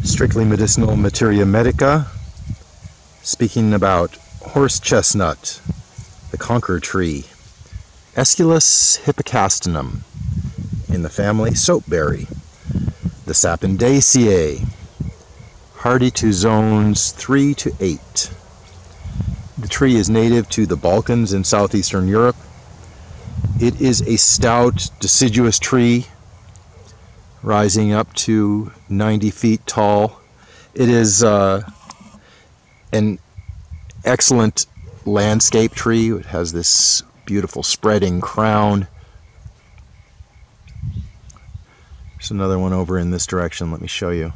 Strictly medicinal Materia Medica, speaking about horse chestnut, the conquer tree, Aesculus hippocastanum, in the family soapberry, the Sapindaceae, hardy to zones 3 to 8. The tree is native to the Balkans in southeastern Europe. It is a stout, deciduous tree, rising up to 90 feet tall. It is an excellent landscape tree. It has this beautiful spreading crown. There's another one over in this direction. Let me show you.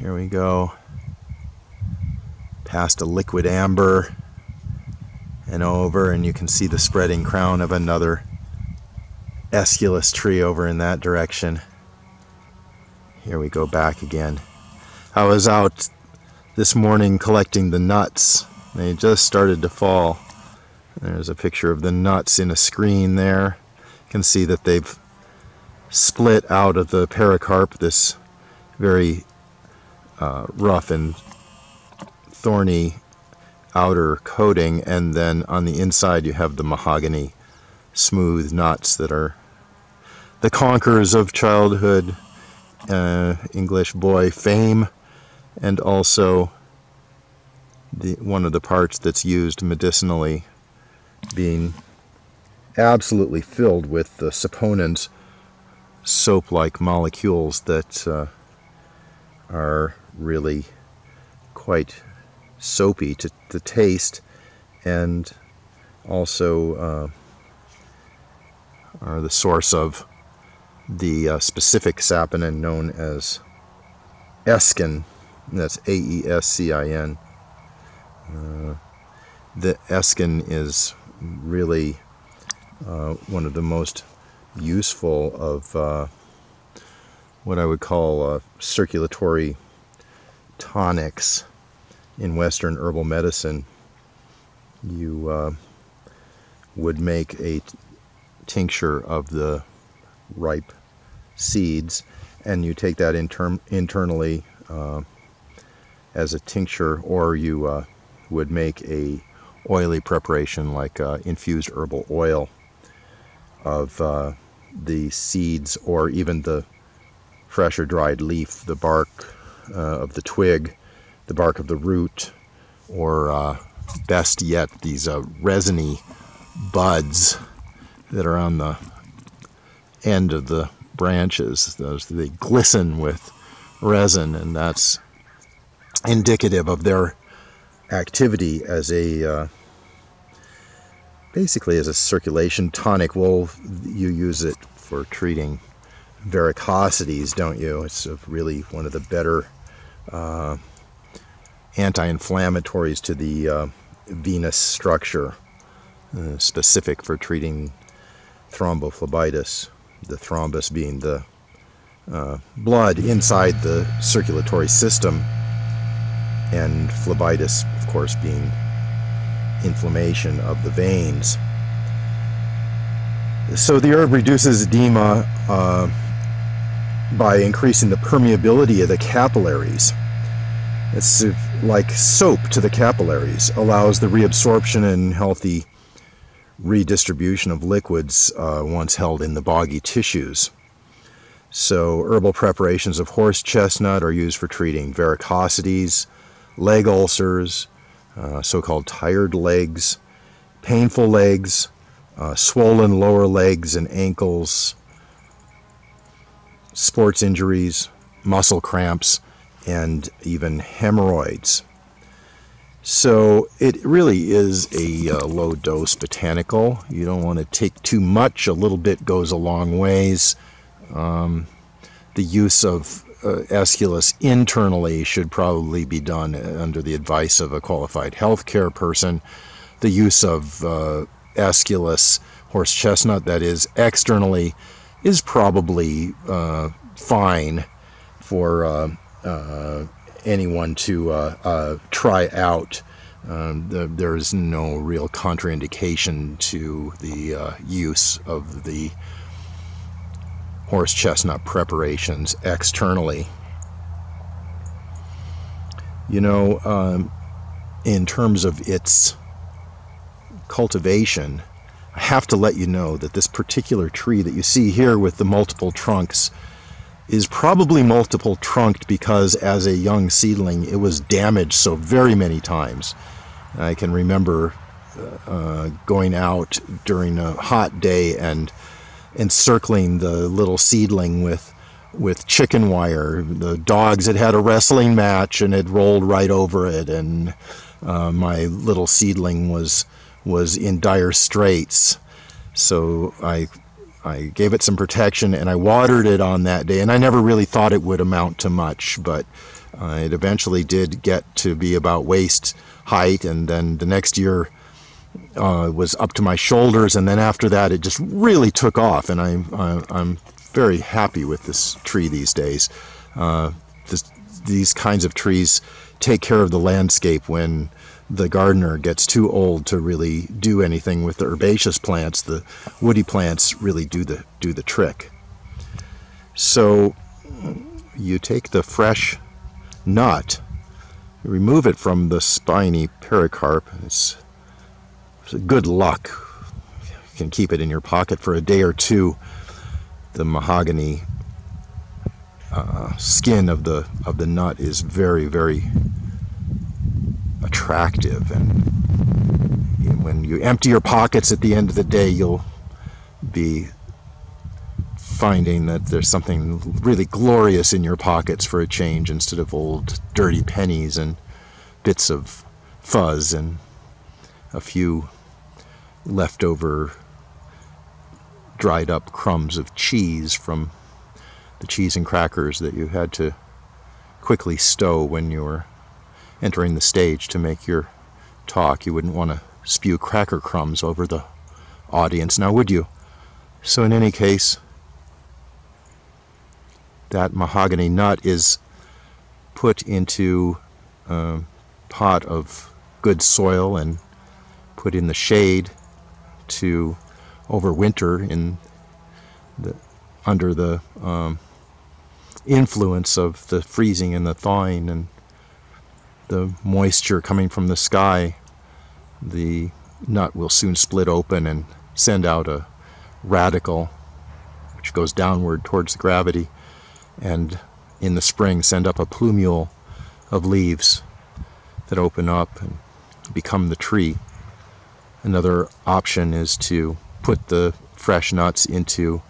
Here we go. Past a liquid amber and over, and you can see the spreading crown of another Aesculus tree over in that direction. Here we go back again. I was out this morning collecting the nuts. They just started to fall. There's a picture of the nuts in a screen there. You can see that they've split out of the pericarp, this very rough and thorny outer coating, and then on the inside you have the mahogany smooth nuts that are the conquerors of childhood English boy fame, and also one of the parts that's used medicinally, being absolutely filled with the saponins, soap-like molecules that are really quite soapy to taste, and also are the source of the specific saponin known as escin. That's Aescin. The escin is really one of the most useful of what I would call circulatory tonics in Western herbal medicine. You would make a tincture of the ripe seeds, and you take that internally as a tincture, or you would make a oily preparation like infused herbal oil of the seeds, or even the fresh or dried leaf, the bark of the twig, the bark of the root, or best yet, these resiny buds that are on the end of the branches. They glisten with resin, and that's indicative of their activity as a basically as a circulation tonic. Well, you use it for treating varicosities, don't you? It's really one of the better anti-inflammatories to the venous structure, specific for treating thrombophlebitis, the thrombus being the blood inside the circulatory system, and phlebitis, of course, being inflammation of the veins. So the herb reduces edema by increasing the permeability of the capillaries. It's like soap to the capillaries, allows the reabsorption and healthy redistribution of liquids once held in the boggy tissues. So herbal preparations of horse chestnut are used for treating varicosities, leg ulcers, so-called tired legs, painful legs, swollen lower legs and ankles, sports injuries, muscle cramps, and even hemorrhoids. So it really is a low-dose botanical. You don't want to take too much. A little bit goes a long ways. The use of Aesculus internally should probably be done under the advice of a qualified healthcare person. The use of Aesculus horse chestnut, that is, externally, is probably fine for anyone to try out. There's no real contraindication to the use of the horse chestnut preparations externally. You know, in terms of its cultivation, I have to let you know that this particular tree that you see here with the multiple trunks is probably multiple trunked because as a young seedling it was damaged so very many times. I can remember going out during a hot day and encircling the little seedling with chicken wire. The dogs had a wrestling match and it rolled right over it, and my little seedling was in dire straits. So I gave it some protection and I watered it on that day, and I never really thought it would amount to much, but it eventually did get to be about waist height, and then the next year it was up to my shoulders, and then after that it just really took off, and I'm very happy with this tree these days. These kinds of trees take care of the landscape when the gardener gets too old to really do anything with the herbaceous plants. The woody plants really do the trick. So you take the fresh nut, you remove it from the spiny pericarp. It's good luck. You can keep it in your pocket for a day or two. The mahogany skin of the nut is very, very attractive, and when you empty your pockets at the end of the day, you'll be finding that there's something really glorious in your pockets for a change, instead of old dirty pennies and bits of fuzz and a few leftover dried up crumbs of cheese from the cheese and crackers that you had to quickly stow when you were entering the stage to make your talk. You wouldn't want to spew cracker crumbs over the audience, now would you? So in any case, that mahogany nut is put into a pot of good soil and put in the shade to overwinter under the influence of the freezing and the thawing and the moisture coming from the sky. The nut will soon split open and send out a radical which goes downward towards the gravity, and in the spring send up a plumule of leaves that open up and become the tree. Another option is to put the fresh nuts into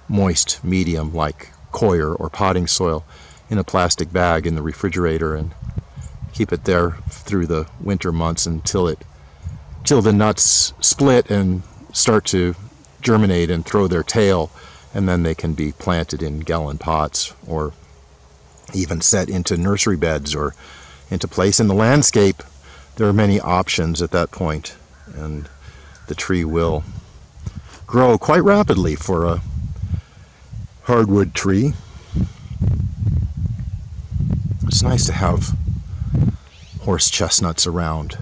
moist medium like coir or potting soil in a plastic bag in the refrigerator and keep it there through the winter months until the nuts split and start to germinate and throw their tail, and then they can be planted in gallon pots or even set into nursery beds or into place in the landscape. There are many options at that point, and the tree will grow quite rapidly for a hardwood tree. It's nice to have horse chestnuts around.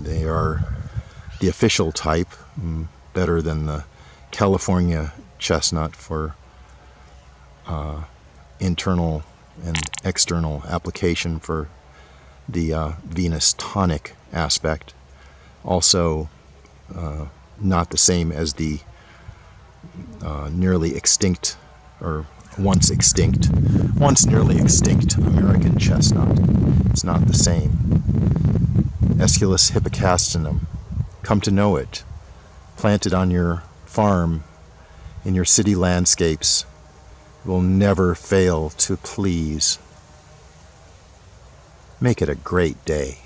They are the official type, better than the California chestnut for internal and external application for the Venus tonic aspect. Also not the same as the nearly extinct, or once nearly extinct American chestnut. It's not the same. Aesculus hippocastanum. Come to know it. Plant it on your farm, in your city landscapes. It will never fail to please. Make it a great day.